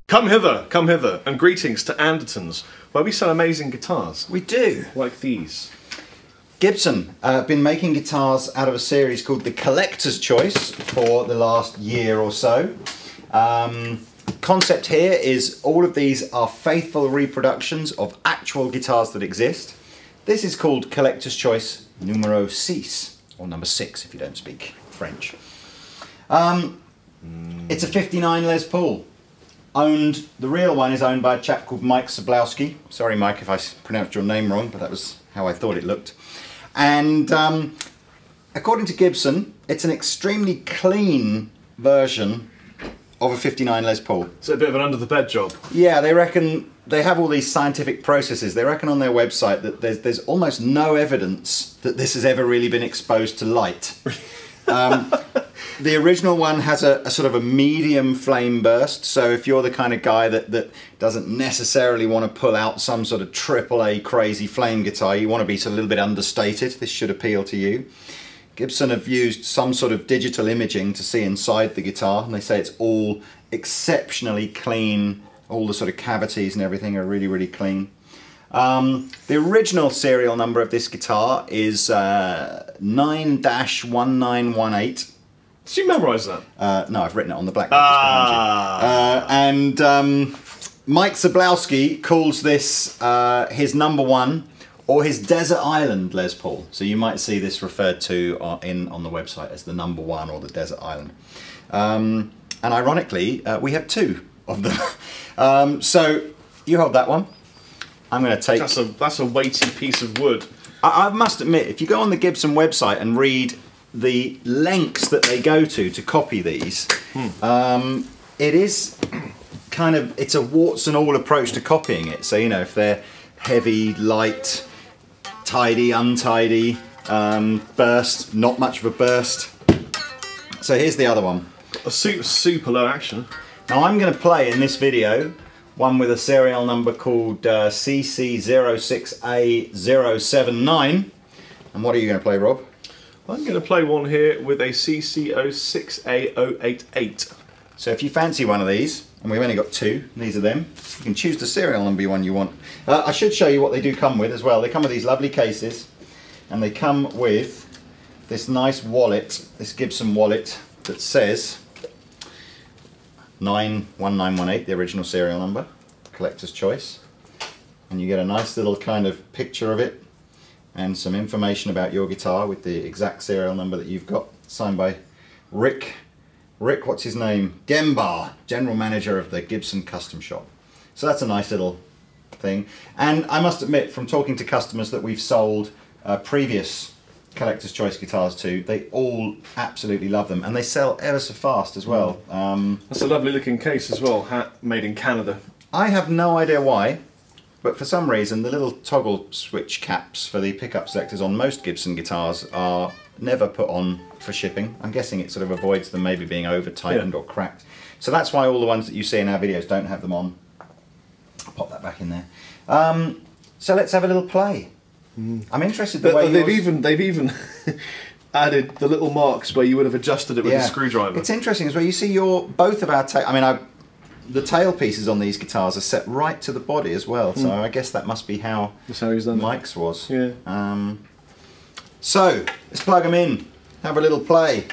come hither, and greetings to Andertons, where we sell amazing guitars. We do. Like these. Gibson have been making guitars out of a series called the Collector's Choice for the last year or so. Concept here is all of these are faithful reproductions of actual guitars that exist. This is called Collector's Choice numero 6, or number 6 if you don't speak French. It's a 59 Les Paul. The real one is owned by a chap called Mike Zablowski. Sorry Mike if I pronounced your name wrong, but that was how I thought it looked. And according to Gibson, it's an extremely clean version of a 59 Les Paul. It's a bit of an under the bed job. Yeah, they reckon they have all these scientific processes. They reckon on their website that there's almost no evidence that this has ever really been exposed to light. The original one has a sort of a medium flame burst, so if you're the kind of guy that doesn't necessarily want to pull out some sort of AAA crazy flame guitar, you want to be sort of a little bit understated, this should appeal to you. Gibson have used some sort of digital imaging to see inside the guitar, and they say it's all exceptionally clean. All the sort of cavities and everything are really, really clean. The original serial number of this guitar is 9-1918. Did you memorise that? No, I've written it on the blackboard just behind you. And Mike Zablowski calls this his number 1 or his Desert Island Les Paul. So you might see this referred to on the website as the number 1 or the Desert Island. And ironically, we have 2 of them. So you hold that one. I'm going to take... That's a weighty piece of wood. I must admit, if you go on the Gibson website and read the lengths that they go to copy these, it is kind of, it's a warts and all approach to copying it. So, you know, if they're heavy, light, tidy, untidy, burst, not much of a burst. So here's the other one. A super low action. Now I'm going to play in this video one with a serial number called CC06A079. And what are you going to play, Rob? I'm going to play one here with a CC06A088. So if you fancy one of these, and we've only got 2, these are them, you can choose the serial number one you want. I should show you what they do come with as well. They come with these lovely cases, and they come with this nice wallet, this Gibson wallet that says 91918, the original serial number, Collector's Choice. And you get a nice little kind of picture of it and some information about your guitar with the exact serial number that you've got, signed by Rick, what's his name? Gembar, General Manager of the Gibson Custom Shop. So that's a nice little thing. And I must admit, from talking to customers that we've sold previous Collector's Choice guitars to, they all absolutely love them, and they sell ever so fast as well. That's a lovely looking case as well, made in Canada. I have no idea why, but for some reason the little toggle switch caps for the pickup selectors on most Gibson guitars are never put on for shipping. I'm guessing it sort of avoids them maybe being over tightened or cracked. So that's why all the ones that you see in our videos don't have them on. I'll pop that back in there. So let's have a little play. I'm interested the way they've even added the little marks where you would have adjusted it with a screwdriver. It's interesting as well. You see both of our the tail pieces on these guitars are set right to the body as well. So I guess that must be how Mike's was. Yeah. So let's plug them in. Have a little play.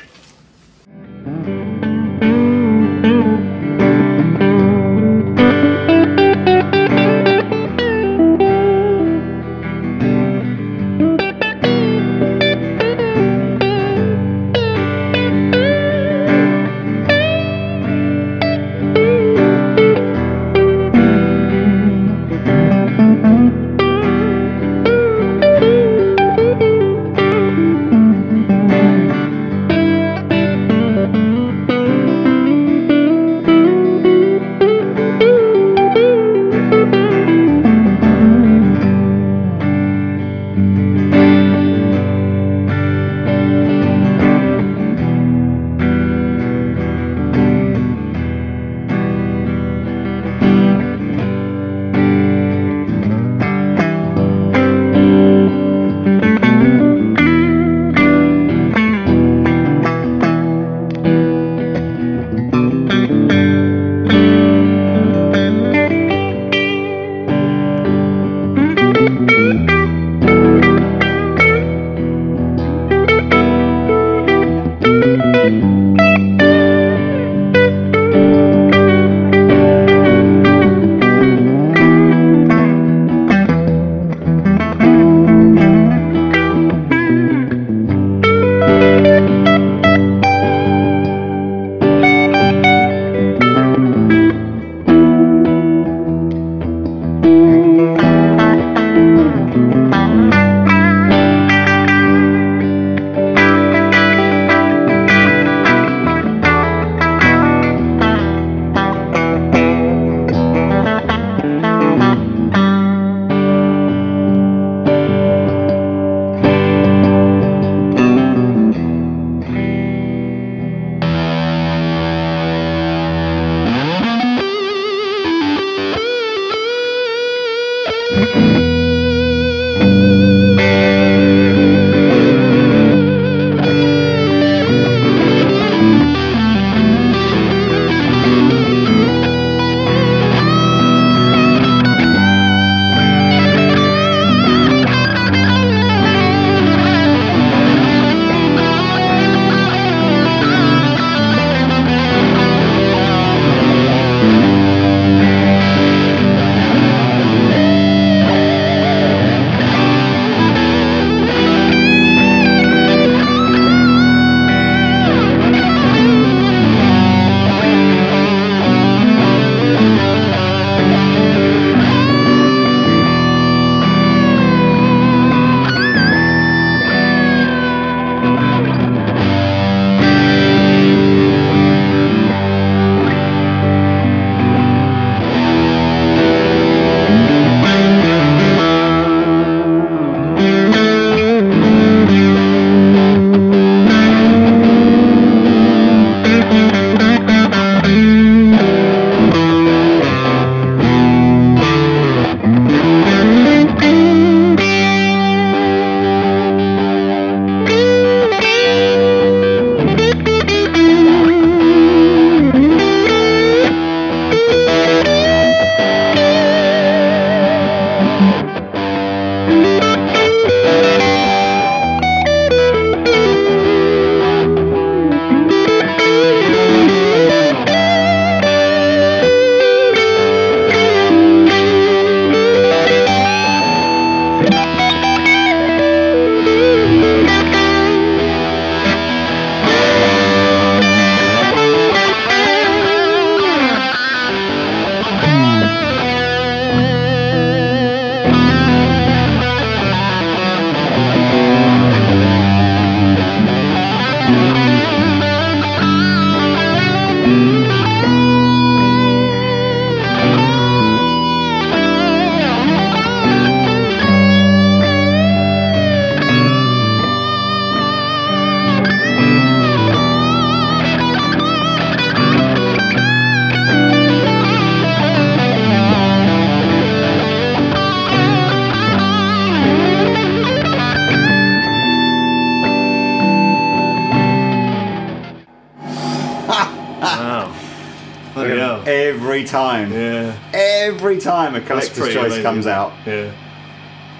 every time. Yeah. Every time a collector's choice amazing, comes out. Yeah.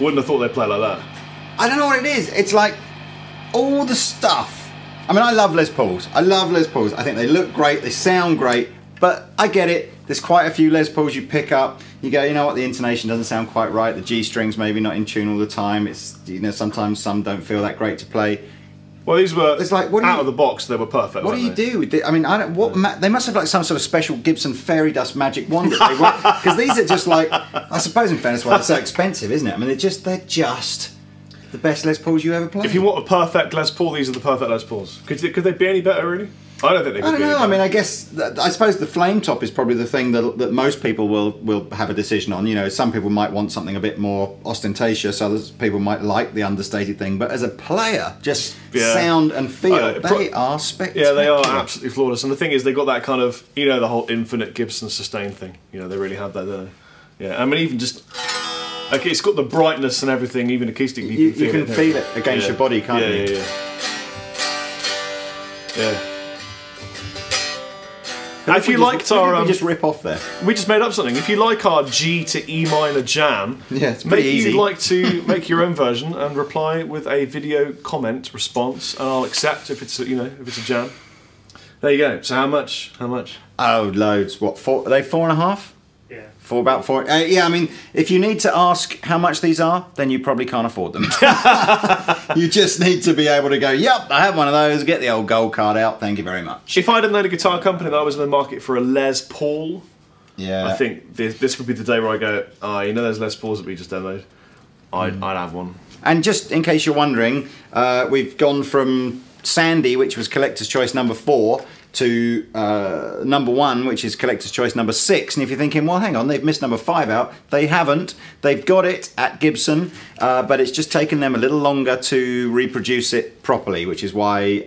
Wouldn't have thought they'd play like that. I don't know what it is. It's like all the stuff. I mean, I love Les Pauls. I love Les Pauls. I think they look great. They sound great. But I get it. There's quite a few Les Pauls you pick up. You go, you know what? The intonation doesn't sound quite right. The G strings maybe not in tune all the time. It's, you know, sometimes some don't feel that great to play. Well, these were it's like, out of the box. They were perfect. What do you do with it? I mean, I don't. What they must have like some sort of special Gibson fairy dust magic wand that they want, because these are just like. I suppose in fairness, why they're so expensive, isn't it? I mean, they're just the best Les Pauls you ever played. If you want a perfect Les Paul, these are the perfect Les Pauls. Could they be any better, really? I don't think they could. I don't be know. any I mean, I suppose the flame top is probably the thing that most people will have a decision on. You know, some people might want something a bit more ostentatious. Others people might like the understated thing. But as a player, just sound and feel, they are spectacular. Yeah, they are absolutely flawless. And the thing is, they got that kind of, you know, the whole infinite Gibson sustain thing. You know, they really have that there. Yeah, I mean, even just. Okay, it's got the brightness and everything, even acoustic. You can feel it against your body, can't you? Yeah. Now, if you liked our, we just rip off there. We just made up something. If you like our G to E minor jam, it's pretty easy. You'd like to make your own version and reply with a video comment response, and I'll accept if it's if it's a jam. There you go. So how much? How much? Oh, loads. What? Are they 4.5? Yeah. For about 4. Yeah, I mean, if you need to ask how much these are, then you probably can't afford them. You just need to be able to go, yep, I have one of those, get the old gold card out, thank you very much. If I didn't know a guitar company that I was in the market for a Les Paul, I think this would be the day where I go, you know those Les Pauls that we just demoed? I'd have one. And just in case you're wondering, we've gone from Sandy, which was collector's choice number 4, to number 1, which is collector's choice number 6. And if you're thinking, well, hang on, they've missed number 5 out. They haven't. They've got it at Gibson, but it's just taken them a little longer to reproduce it properly, which is why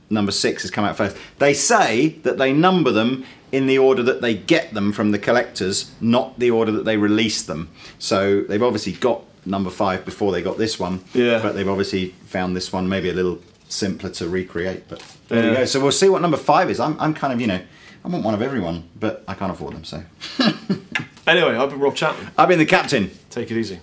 number 6 has come out first. They say that they number them in the order that they get them from the collectors, not the order that they release them. So they've obviously got number 5 before they got this one, but they've obviously found this one maybe a little simpler to recreate. But there we go. So we'll see what number 5 is. I'm kind of, I want one of everyone, but I can't afford them, so. Anyway, I've been Rob Chapman. I've been the captain. Take it easy.